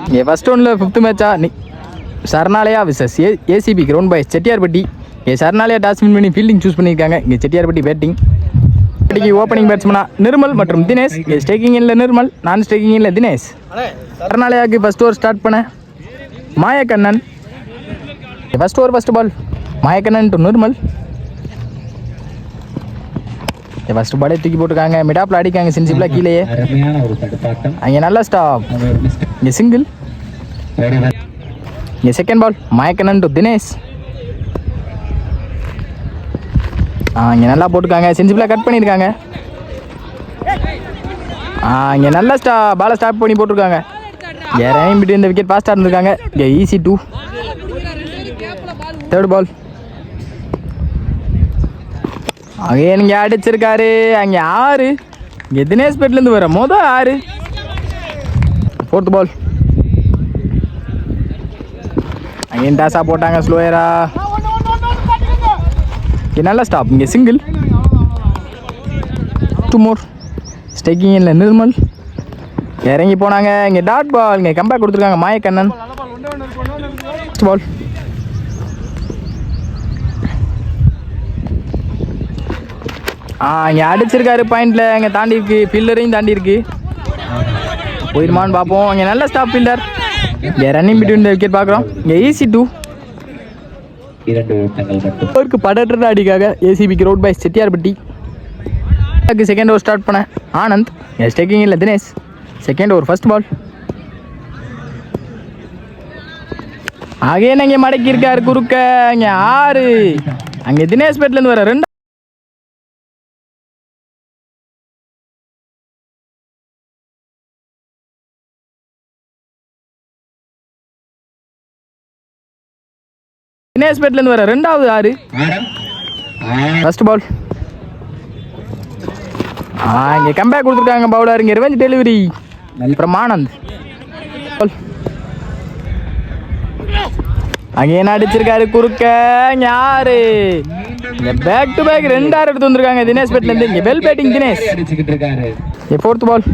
இங்கே ஃபஸ்ட் ஒன்ல 5th மேட்சா Saranalaya versus ACP ground by Chettiarpatti. இங்கே சரணாலயா டாஸ் வின் பண்ணி ஃபீல்டிங் சூஸ் பண்ணியிருக்காங்க. இங்கே செட்டியார்பட்டி பேட்டிங். ஓப்பனிங் பேட்ஸ்மனா நிர்மல் மற்றும் தினேஷ். இங்கே ஸ்டேக்கிங் இல்லை நிர்மல், நான் ஸ்டேக்கிங் இல்லை தினேஷ். சரணாலயாவுக்கு ஃபஸ்ட் ஓவர் ஸ்டார்ட் பண்ண Mayakkannan. First over first ball Mayakkannan to Nirmal. First பாலே தூக்கி போட்டுருக்காங்க. மிடாப்பில் அடிக்காங்க சென்சிபிளாக கீழேயே. அங்கே நல்ல ஸ்டாப். இங்கே சிங்கிள். இங்கே செகண்ட் பால் மயக்கண்ணன் டு தினேஷ். இங்கே நல்லா போட்டுருக்காங்க. சென்சிபிளாக கட் பண்ணியிருக்காங்க. இங்கே நல்லா பாலை ஸ்டாப் பண்ணி போட்டிருக்காங்க. ரன்னிங் பிட்வீன் இந்த விக்கெட் ஃபாஸ்ட்டாக இருந்திருக்காங்க. இங்கே ஈஸி 2. தேர்ட் பால் அங்கே இங்கே அடிச்சிருக்காரு. அங்கே 6. இங்கே தினேஷ் பேட்லேருந்து வர 6. ஃபோர்த் பால் அங்கே டாஸாக போட்டாங்க ஸ்லோயரா. இங்கே நல்லா ஸ்டாப். இங்கே சிங்கிள். 2 more. ஸ்டேக்கிங் இல்லை நிர்மல். இறங்கி போனாங்க. இங்கே டாட் பால். இங்கே கம்பேக் கொடுத்துருக்காங்க மாயக்கண்ணன். பால் இங்கே அடிச்சிருக்காரு பாயிண்ட்ல. இங்கே தாண்டி இருக்கு. ஃபீல்டரையும் தாண்டி இருக்கு. போயிருமான்னு பார்ப்போம். இங்கே நல்ல ஸ்டாப் ஃபீல்டர். இங்கே ரன்னிங் பிட்வீன் இந்த விக்கெட் பார்க்குறோம். இங்கே ஈஸி 2. ஓவருக்கு 18 அடிக்காக ACP ground by Chettiyarpatti. Second over start பண்ண ஆனந்த். ஸ்டேக்கிங் இல்லை Dinesh. Second over first ball again அங்கே மடக்கி இருக்காரு குறுக்க. இங்கே 6. அங்கே தினேஷ் பேட்லேருந்து வர 2. தினேஷ் பேட்லேருந்து வர 2வது 6. ஃபர்ஸ்ட் பால் இங்கே கம்பேக் கொடுத்துருக்காங்க பவுலர். இங்கே ரிவெஞ்ச் டெலிவரி அப்புறம் ஆனந்த். அங்கே என்ன அடிச்சிருக்காரு குறுக்க. இங்கே 6. இங்கே பேக் டு பேக் 2 6 எடுத்து வந்திருக்காங்க தினேஷ் பேட்லேருந்து. இங்கே வெல் பேட்டிங் தினேஷ். இங்கே ஃபோர்த் பால்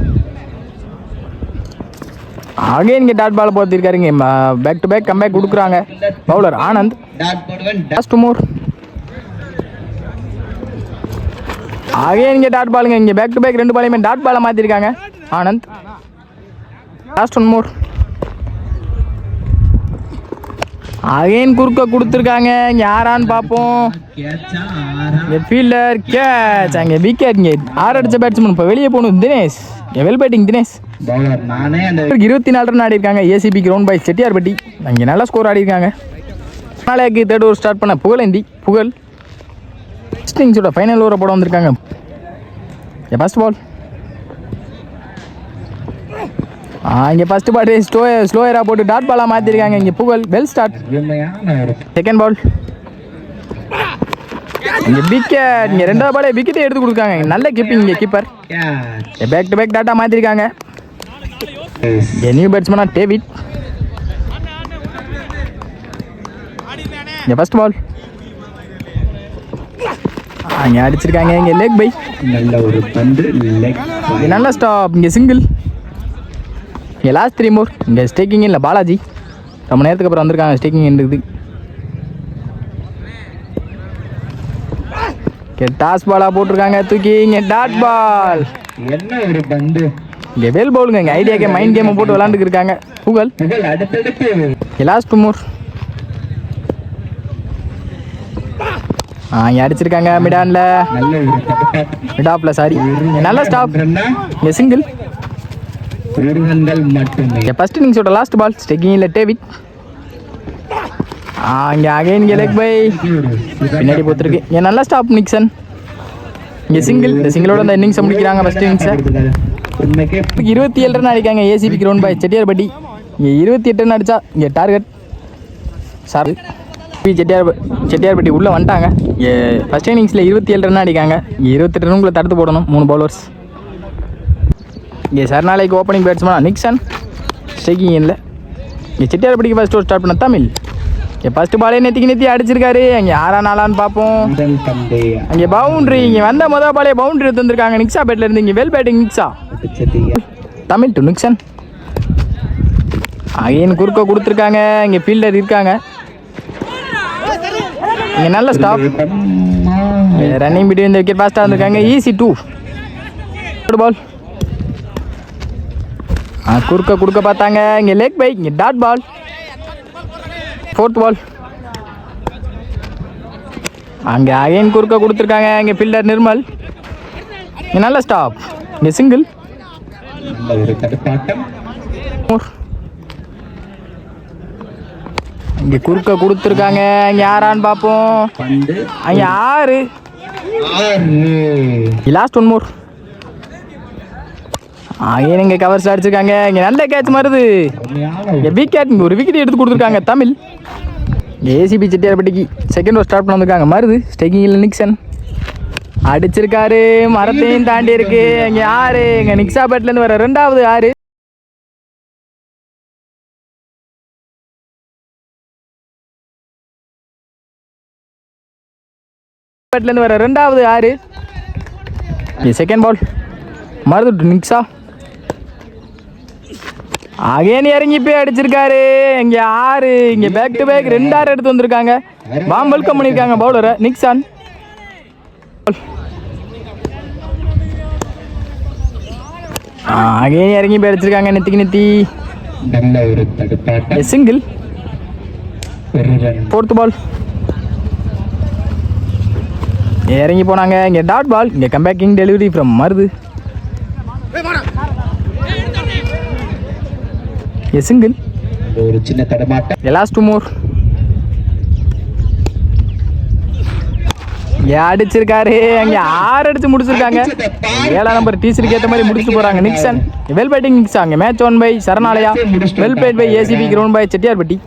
அகைன் இங்கே டாட் பால் போத்திருக்காரு. இங்கே பேக் டு பேக் கம்பேக் கொடுக்குறாங்க பவுலர் ஆனந்த். லாஸ்ட் மோர் அகைன் இங்கே டாட் பாலுங்க. இங்கே பேக் டு பேக் 2 பாலையுமே டாட் பாலை மாற்றிருக்காங்க ஆனந்த். லாஸ்ட் 1 மோர் அகைன் குறுக்க கொடுத்துருக்காங்க. இங்கே யாரான்னு பார்ப்போம். இங்கே ஃபீல்டர் கேட்ச். அங்கே விக்கெட். இங்கே 6 அடித்த பேட்ஸ்மேன் இப்போ வெளியே போகணும் Dinesh. Well batting Dinesh. 24 run ஆடி இருக்காங்க ஏசிபி கிரவுண்ட் பை செட்டியார்பட்டி. அங்கே நல்லா ஸ்கோர் ஆடி இருக்காங்க. நாளைக்கு தேர்ட் ஓவர் ஸ்டார்ட் பண்ண புகழேந்தி. புகழ் இன்னிங்ஸோட ஃபைனல் ஓவரை போட வந்திருக்காங்க. ஃபர்ஸ்ட் பால் இங்கே ஃபர்ஸ்ட் பால் ஸ்லோயராக போட்டு டாட் பாலாக மாற்றிருக்காங்க. இங்கே புகழ் வெல் ஸ்டார்ட். செகண்ட் பால் இங்கே விக்கெட். இங்கே 2வது பாலே விக்கெட்டே எடுத்து கொடுக்காங்க. நல்ல கீப்பிங். இங்கே கீப்பர் பேக் டு பேக் டாட்டா மாற்றிருக்காங்க. நியூ பேட்ஸ்மேனா டேவிட். இங்கே ஃபர்ஸ்ட் பால் இங்கே அடிச்சிருக்காங்க. இங்கே லெக் பை. நல்ல ஒரு பந்து லெக். நல்ல ஸ்டாப். இங்கே சிங்கிள். இங்கே லாஸ்ட் 3 more. இங்கே ஸ்டேக்கிங் இல்லை பாலாஜி. ரொம்ப நேரத்துக்கு அப்புறம் வந்திருக்காங்க ஸ்டேக்கிங் இருக்குது. டாஸ் பாலாக போட்டிருக்காங்க தூக்கி. இங்கே டாட் பால். என்ன ஒரு பந்து. இங்கே வேல் பவுலுங்க. இங்கே ஐடியா கேம் மைண்ட் கேமை போட்டு விளாண்டுக்கு இருக்காங்க புகழ். லாஸ்ட் 2 more இங்கே அடிச்சிருக்காங்க மிடான்ல. மிடாப்ல சாரி. நல்ல ஸ்டாப். இங்கே சிங்கிள். ஃபர்ஸ்ட் இன்னிங்ஸோட லாஸ்ட் பால் ஸ்டேக்கிங் இல்லை டேவிட். இங்கே அகைன் இங்கே லெக் பை பின்னாடி போத்துருக்கு. இங்கே நல்ல ஸ்டாப் நிக்சன். இங்கே சிங்கிள். இந்த சிங்கிளோட இந்த இன்னிங்ஸை முடிக்கிறாங்க ஃபர்ஸ்ட் இன்னிங்ஸை. 27 ரன் அடிக்காங்க ஏசிபி கிரவுண்ட் பை செட்டியார்பட்டி. இங்கே 28 ரன் அடித்தா இங்கே டார்கெட் சார். செட்டியார்பட்டி உள்ளே வந்துட்டாங்க. ஃபர்ஸ்ட் இன்னிங்ஸில் 27 ரன் அடிக்காங்க. 28 ரன்குள்ளே தடுத்து போடணும் 3 பவுலர்ஸ். இங்கே சரணாலைக்கு ஓப்பனிங் பேட்ஸ்மேனா நிக்சன். ஸ்டேக்கிங் இல்லை. இங்கே செட்டியார்பட்டிக்கு ஃபர்ஸ்ட் ஓவர் ஸ்டார்ட் பண்ண தமிழ். ஃபர்ஸ்ட் பாலே நெத்தி அடிச்சிருக்காரு. அங்கே 6 4 பார்ப்போம். அங்கே பவுண்ட்ரி. இங்கே வந்த மொதல் பாலே பவுண்ட்ரி எடுத்து வந்திருக்காங்க நிக்ஸா பேட்ல இருந்து. இங்கே வெல் பேட்டிங் நிக்ஸா. Tamil to Nixon. அகைன் குறுக்க கொடுத்துருக்காங்க. இங்கே ஃபீல்டர் இருக்காங்க. இங்கே நல்ல ஸ்டாப். ரன்னிங் பிட்வீன் இந்த விக்கெட் ஃபாஸ்ட்டாக வந்திருக்காங்க. Easy 2 ball. குறுக்க கொடுக்க பார்த்தாங்க. இங்கே லெக் பை. இங்கே டாட் பால். 4th ball. அங்கே அகைன் குறுக்க கொடுத்துருக்காங்க. இங்கே ஃபீல்டர் நிர்மல். இங்கே நல்ல ஸ்டாப். இங்கே சிங்கிள். இங்கே குறுக்க கொடுத்துருக்காங்க. இங்கே யாரான்னு பார்ப்போம். அங்கே 6. லாஸ்ட் 1 மோர். அகைன் இங்கே கவர்ஸ் அடிச்சிருக்காங்க. இங்கே நல்ல கேட்ச் வருது. இங்கே விக்கெட். இங்கே ஒரு விக்கெட் எடுத்து கொடுத்துருக்காங்க தமிழ். ஏசிபி செட்டியார்பட்டிக்கு செகண்ட் ஓவர் ஸ்டார்ட் பண்ண வந்திருக்காங்க. மருது ஸ்டேக்கிங்கில் நிக்சன் அடிச்சிருக்காரு. மரத்தையும் தாண்டி இருக்கு. இங்கே 6. இங்கே நிக்ஸாபேட்லேருந்து வர 2வது 6. பேட்லேருந்து வர 2வது 6. Second ball. மருது நிக்ஸா அகைன் இறங்கி போய் அடிச்சிருக்காரு. இங்கே 6. இங்கே பேக் டு பேக் 2 6 எடுத்து வந்திருக்காங்க. பாம் வெல்கம் பண்ணியிருக்காங்க பவுலரை நிக்சான். அகைன் இறங்கி போய் அடிச்சிருக்காங்க. நெத்தி சிங்கிள். 4th பால். இறங்கி போனாங்க. இங்கே டாட் பால். இங்கே கம்பேக்கிங் டெலிவரி ஃப்ரம் மருது. சிங்கிள். ஒரு சின்ன தடமாட்டம். லாஸ்ட் 2 மோர். அடிச்சிருக்காரு. அங்கே 6 அடிச்சு முடிச்சிருக்காங்க. 7ஆம் நம்பர் டீச்சருக்கு ஏற்ற மாதிரி முடிச்சுட்டு போறாங்க நிக்சன். வெல் பேட்டிங் நிக்ஸா. அங்கே match 1 by Saranalaya. Well bat by ACB ground by Chettiarpatti.